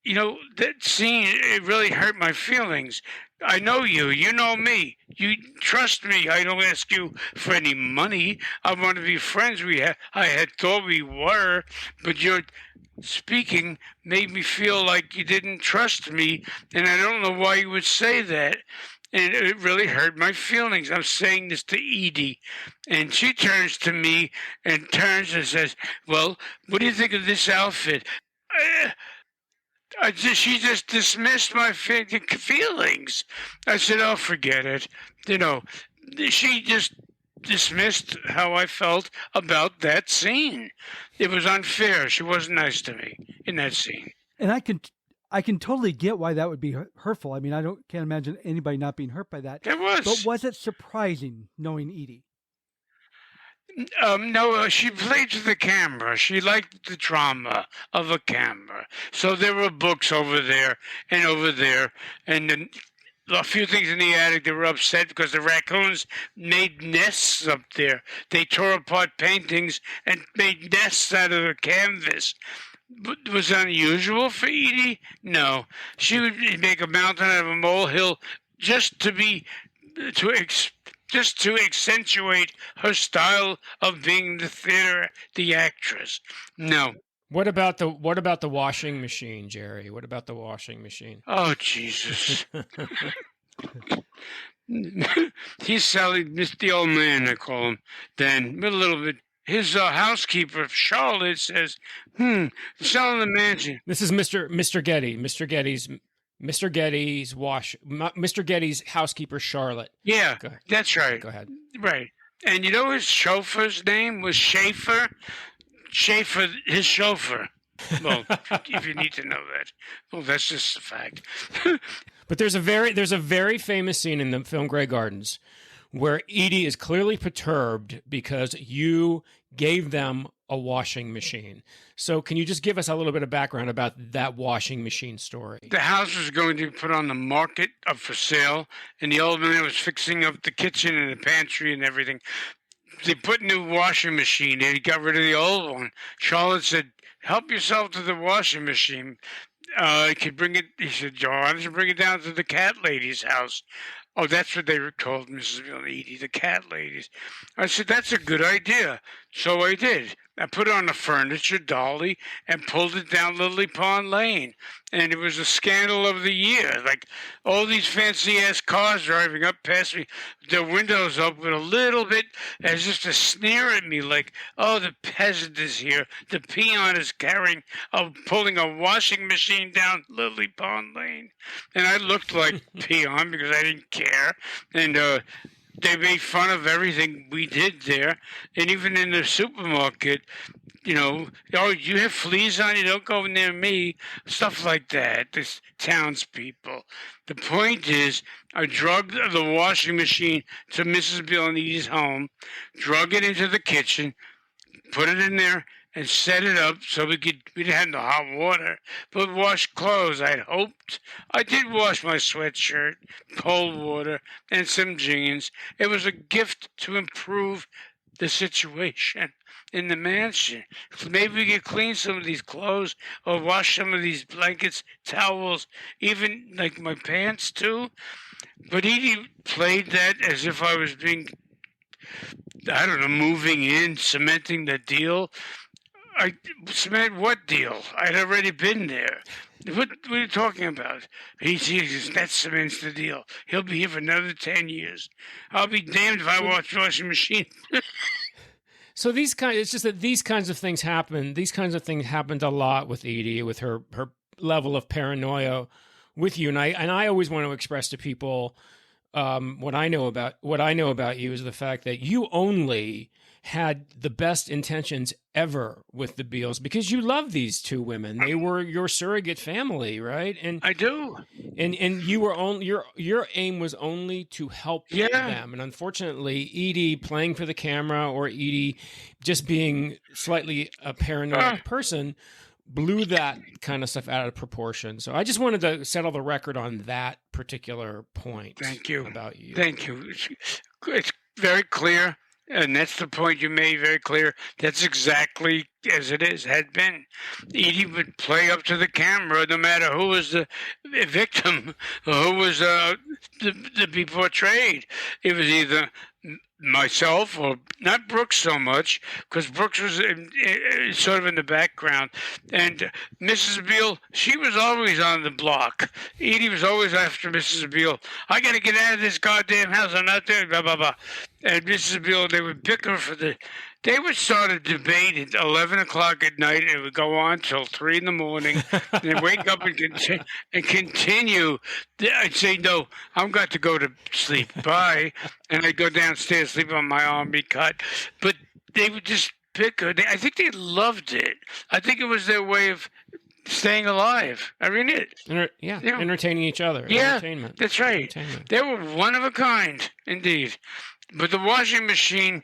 you know, that scene, it really hurt my feelings. I know you. You know me. You trust me. I don't ask you for any money. I want to be friends. I had thought we were, but your speaking made me feel like you didn't trust me, and I don't know why you would say that. And it really hurt my feelings. I'm saying this to Edie. And she turns to me and says, well, what do you think of this outfit? She just dismissed my feelings. I said, oh, forget it. You know, she just dismissed how I felt about that scene. It was unfair. She wasn't nice to me in that scene. And I can totally get why that would be hurtful. I mean, can't imagine anybody not being hurt by that. It was. But was it surprising knowing Edie? No, she played to the camera. She liked the drama of a camera. So there were books over there, and then a few things in the attic. They were upset because the raccoons made nests up there. They tore apart paintings and made nests out of the canvas. Was it unusual for Edie? No. She would make a mountain out of a molehill just to accentuate her style of being the actress. No. What about the washing machine, Jerry? What about the washing machine? Oh, Jesus. He's selling the old man, I call him. Then a little bit. His housekeeper, Charlotte, says, selling the mansion. This is Mr. Getty. Mr. Getty's housekeeper, Charlotte. Yeah, that's right. Go ahead. Right. And you know his chauffeur's name was Schaefer? Schaefer, his chauffeur. Well, if you need to know that. Well, that's just a fact. But there's a very famous scene in the film Grey Gardens where Edie is clearly perturbed because you gave them a washing machine. So can you just give us a little bit of background about that washing machine story? The house was going to be put on the market up for sale, and the old man was fixing up the kitchen and the pantry and everything. They put a new washing machine in. He got rid of the old one. Charlotte said, help yourself to the washing machine. I could bring it. He said, why don't you bring it down to the cat lady's house? Oh, that's what they were called, Mrs. Beale and Edie, the cat ladies. I said, that's a good idea. So I did. I put it on a furniture dolly and pulled it down Lily Pond Lane. And it was a scandal of the year. Like all these fancy-ass cars driving up past me, their windows up with a little bit as if to sneer at me like, oh, the peasant is here. The peon is pulling a washing machine down Lily Pond Lane. And I looked like peon because I didn't care. And they made fun of everything we did there. And even in the supermarket, oh, you have fleas on you, don't go near me, stuff like that, this townspeople. The point is, I drugged the washing machine to Mrs. Beale and Edie's home, drug it into the kitchen, put it in there, and set it up so we didn't have no hot water, but wash clothes, I'd hoped. I did wash my sweatshirt, cold water, and some jeans. It was a gift to improve the situation in the mansion. Maybe we could clean some of these clothes or wash some of these blankets, towels, even like my pants too. But Edie played that as if I was moving in, cementing the deal. I cement what deal? I'd already been there. What are you talking about? He says, that cements the deal. He'll be here for another 10 years. I'll be damned if I wash the washing machine. So it's just that these kinds of things happen. These kinds of things happened a lot with Edie, with her level of paranoia with you. And I always want to express to people what I know about you is the fact that you only had the best intentions ever with the Beales because you love these two women. They were your surrogate family, right? And I do. And you were your aim was only to help them. And unfortunately, Edie playing for the camera or Edie just being slightly a paranoid person blew that kind of stuff out of proportion. So I just wanted to settle the record on that particular point. Thank you. About you. Thank you. It's very clear, and that's the point you made very clear. That's exactly as it is, had been. Edie would play up to the camera no matter who was the victim or who was to be portrayed. It was either myself or not Brooks so much, because Brooks was sort of in the background, and Mrs. Beale, she was always on the block. Edie was always after Mrs. Beale. I got to get out of this goddamn house. I'm not there. Blah blah blah. And Mrs. Beale, they would pick her for the. They would start a debate at 11 o'clock at night, and it would go on till 3 in the morning. And wake up and continue. I'd say, no, I've got to go to sleep. Bye. And I'd go downstairs, sleep on my army cot. But they would just pick her. I think they loved it. I think it was their way of staying alive. I mean, entertaining each other. Yeah, Entertainment. That's right. They were one of a kind, indeed. But the washing machine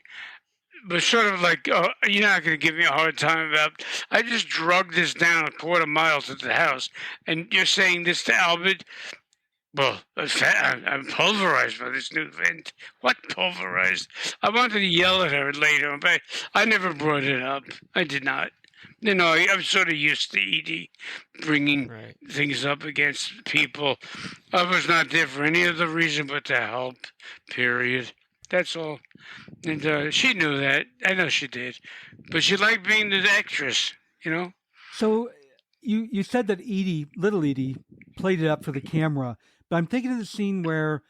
was sort of like, oh, you're not going to give me a hard time about, I just drugged this down a quarter mile to the house, and you're saying this to Albert? Well, I'm pulverized by this new event. What pulverized? I wanted to yell at her later, but I never brought it up. I did not. You know, I'm sort of used to Edie bringing things up against people. I was not there for any other reason but to help, period. That's all. And she knew that. I know she did. But she liked being the actress, you know? So you said that Edie, little Edie, played it up for the camera. But I'm thinking of the scene where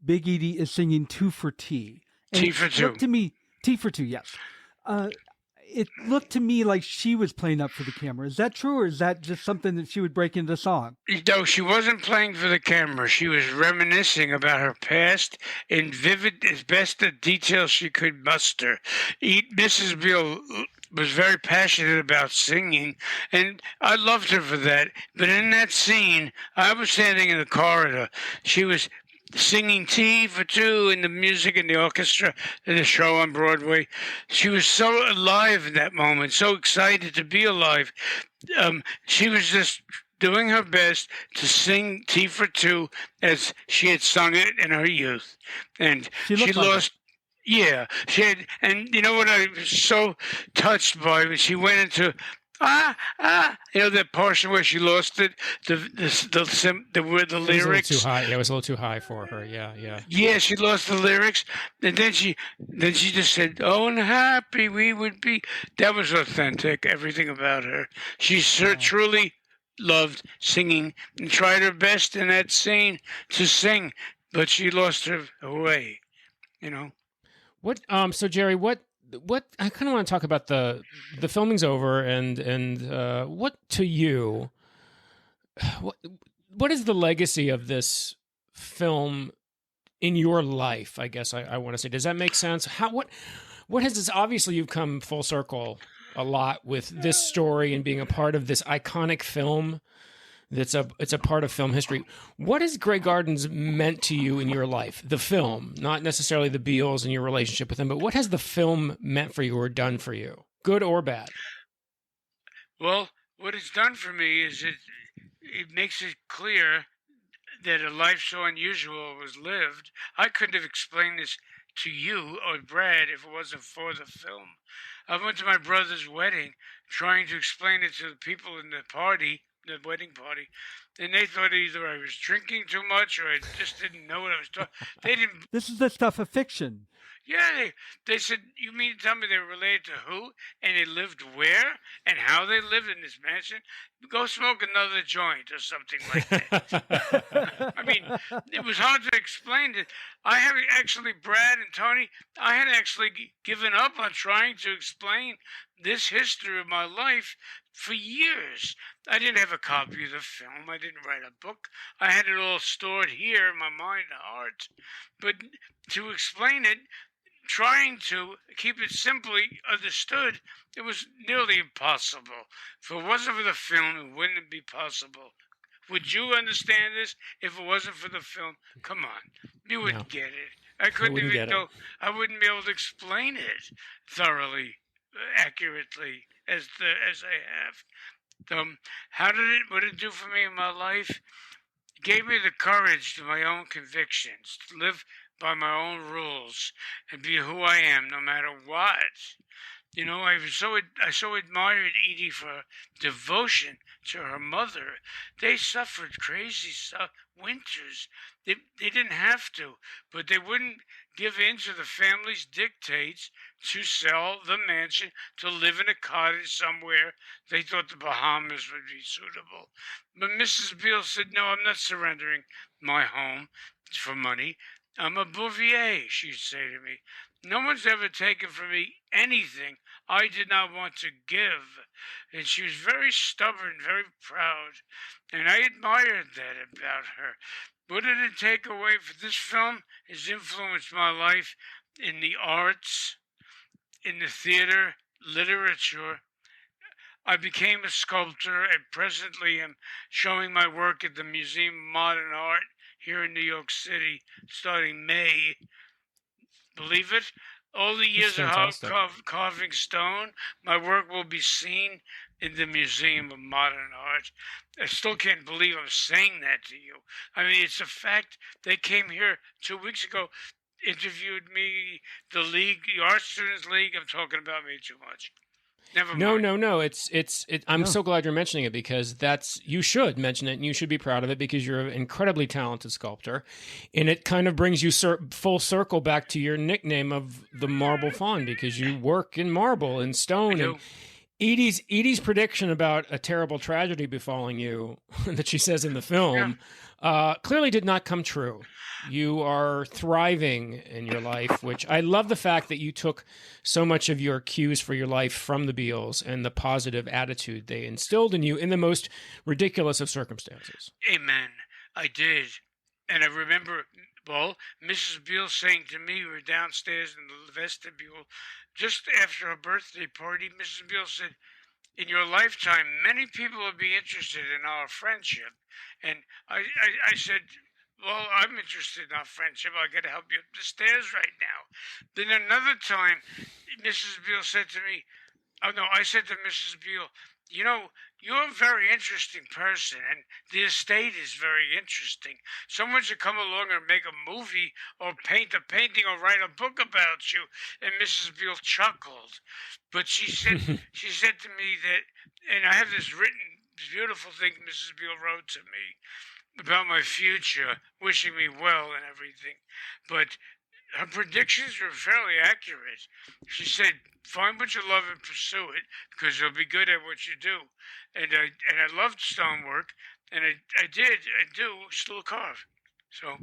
Big Edie is singing Two for Tea. And Tea for Two. To me, Tea for Two, yes. It looked to me like she was playing up for the camera. Is that true, or is that just something that she would break into song? No, she wasn't playing for the camera. She was reminiscing about her past in vivid, as best the details she could muster. Mrs. Beale was very passionate about singing, and I loved her for that. But in that scene, I was standing in the corridor. She was singing Tea for Two in the music and the orchestra in the show on Broadway. She was so alive in that moment, so excited to be alive. She was just doing her best to sing Tea for Two as she had sung it in her youth. And she lost. Yeah, she had, and you know what I was so touched by when she went into you know that portion where she lost it, the word, the lyrics. It was a little too high. It was a little too high for her. Yeah. Yeah, she lost the lyrics, and then she just said, "Oh, and happy we would be." That was authentic. Everything about her. She truly loved singing and tried her best in that scene to sing, but she lost her way. You know. What? So Jerry, what I kind of want to talk about the filming's over, and what to you, what is the legacy of this film in your life? I guess I want to say, does that make sense? What has this? Obviously, you've come full circle a lot with this story and being a part of this iconic film. It's a part of film history. What has Grey Gardens meant to you in your life? The film, not necessarily the Beales and your relationship with them, but what has the film meant for you or done for you, good or bad? Well, what it's done for me is it makes it clear that a life so unusual was lived. I couldn't have explained this to you or Brad if it wasn't for the film. I went to my brother's wedding trying to explain it to the people in the wedding party, and they thought either I was drinking too much or I just didn't know what I was talking. They didn't. This is the stuff of fiction. Yeah, they said, you mean to tell me they were related to who, and they lived where, and how they lived in this mansion? Go smoke another joint or something like that. I mean, it was hard to explain it. I had actually, Brad and Tony, I had actually given up on trying to explain this history of my life for years. I didn't have a copy of the film. I didn't write a book. I had it all stored here in my mind and heart. But to explain it, trying to keep it simply understood, it was nearly impossible. If it wasn't for the film, it wouldn't be possible. Would you understand this if it wasn't for the film? Come on, you wouldn't get it. I couldn't even go. I wouldn't be able to explain it thoroughly, accurately as I have. What did it do for me in my life? It gave me the courage to my own convictions, to live by my own rules and be who I am no matter what. I so admired Edie for her devotion to her mother. They suffered crazy winters. They didn't have to, but they wouldn't give in to the family's dictates to sell the mansion to live in a cottage somewhere. They thought the Bahamas would be suitable. But Mrs. Beale said, "No, I'm not surrendering my home for money. I'm a Bouvier," she'd say to me. "No one's ever taken from me anything I did not want to give." And she was very stubborn, very proud. And I admired that about her. What did it take away for this film? Has influenced my life in the arts, in the theater, literature. I became a sculptor and presently am showing my work at the Museum of Modern Art here in New York City starting May. Believe it? All the years of carving stone, my work will be seen in the Museum of Modern Art. I still can't believe I'm saying that to you. I mean, it's a fact. They came here 2 weeks ago, interviewed me, the Art Students League. I'm talking about me too much. Never mind. No. I'm so glad you're mentioning it because you should mention it and you should be proud of it because you're an incredibly talented sculptor. And it kind of brings you full circle back to your nickname of the Marble Faun because you work in marble and stone. And Edie's prediction about a terrible tragedy befalling you that she says in the film clearly did not come true. You are thriving in your life, which I love the fact that you took so much of your cues for your life from the Beales and the positive attitude they instilled in you in the most ridiculous of circumstances. Amen. I did. And I remember, Mrs. Beale saying to me, we were downstairs in the vestibule, just after her birthday party, Mrs. Beale said, "In your lifetime, many people will be interested in our friendship." And I said, "Well, I'm interested in our friendship. I got to help you up the stairs right now." Then another time, Mrs. Beale said to me, I said to Mrs. Beale, "You're a very interesting person, and the estate is very interesting. Someone should come along and make a movie or paint a painting or write a book about you." And Mrs. Beale chuckled. But she said to me that, and I have this written beautiful thing Mrs. Beale wrote to me about my future, wishing me well and everything. But her predictions were fairly accurate. She said, "Find what you love and pursue it, because you'll be good at what you do." And I loved stonework, and I do still carve. So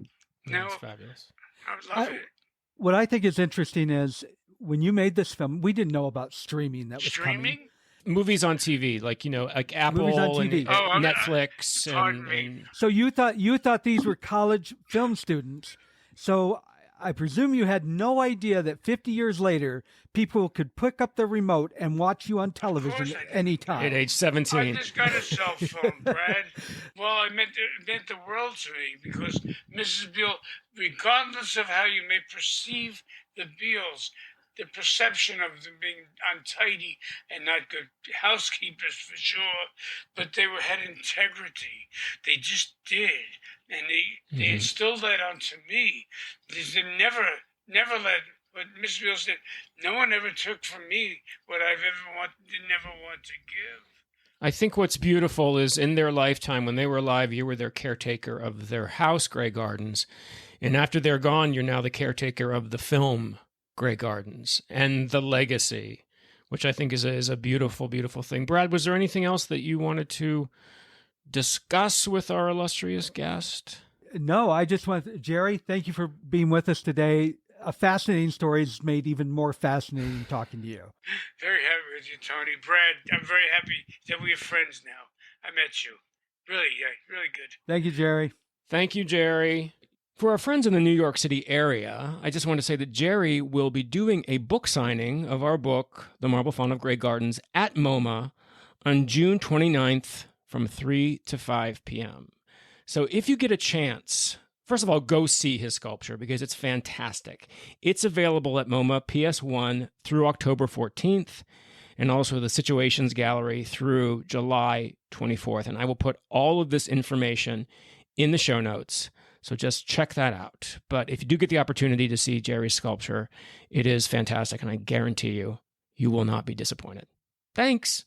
now That's fabulous. I love it. What I think is interesting is when you made this film, we didn't know about streaming that was coming. Streaming? Movies on TV, like Apple Movies on and TV. Netflix. And So you thought these were college film students. So I presume you had no idea that 50 years later, people could pick up the remote and watch you on television anytime. at age 17. I just got a cell phone, Brad. Well, it meant the world to me because Mrs. Beale, regardless of how you may perceive the Beales, the perception of them being untidy and not good housekeepers for sure, but they had integrity. They just did, and they instilled that onto me. They never let. What Miss Beale said, no one ever took from me what I've never want to give. I think what's beautiful is in their lifetime, when they were alive, you were their caretaker of their house, Grey Gardens. And after they're gone, you're now the caretaker of the film, Grey Gardens, and the legacy, which I think is a beautiful, beautiful thing. Brad, was there anything else that you wanted to discuss with our illustrious guest? No, I just want Jerry, thank you for being with us today. A fascinating story is made even more fascinating talking to you. Very happy with you, Tony. Brad, I'm very happy that we're friends now. I met you. Really, really good. Thank you, Jerry. Thank you, Jerry. For our friends in the New York City area, I just want to say that Jerry will be doing a book signing of our book, The Marble Faun of Grey Gardens, at MoMA on June 29th from 3 to 5 p.m. So if you get a chance, first of all, go see his sculpture because it's fantastic. It's available at MoMA PS1 through October 14th. and also the Situations Gallery through July 24th. And I will put all of this information in the show notes. So just check that out. But if you do get the opportunity to see Jerry's sculpture, it is fantastic. And I guarantee you, you will not be disappointed. Thanks.